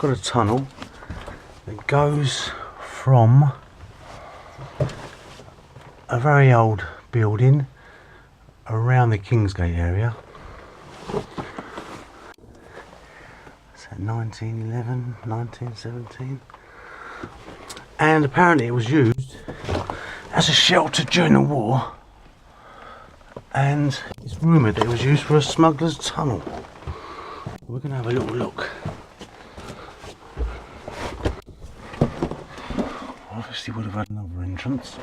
got a tunnel that goes from a very old building around the Kingsgate area. Is that 1911, 1917? And apparently it was used as a shelter during the war, and it's rumoured that it was used for a smuggler's tunnel. We're going to have a little look. Obviously would have had another entrance.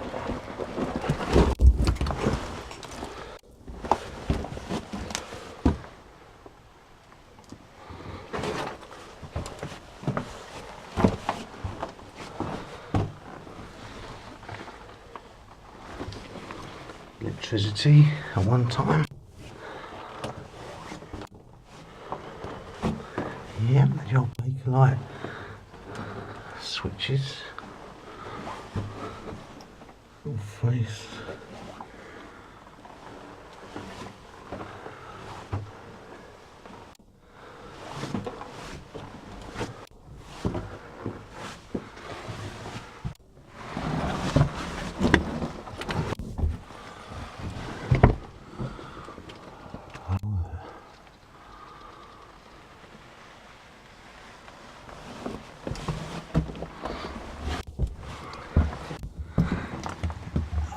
Electricity at one time. Yeah, the old Bakelite switches. Little face.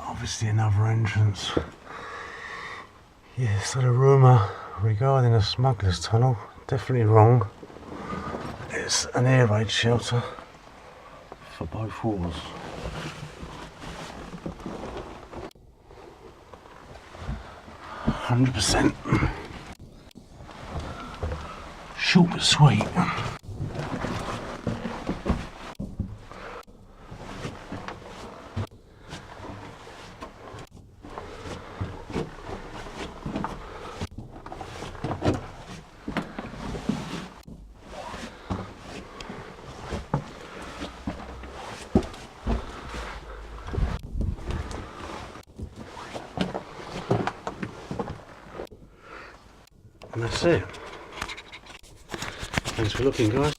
Obviously another entrance. Yeah, so the rumour regarding a smuggler's tunnel, definitely wrong. It's an air raid shelter for both wars. %. Short but sweet. And that's it. Thanks for looking, guys.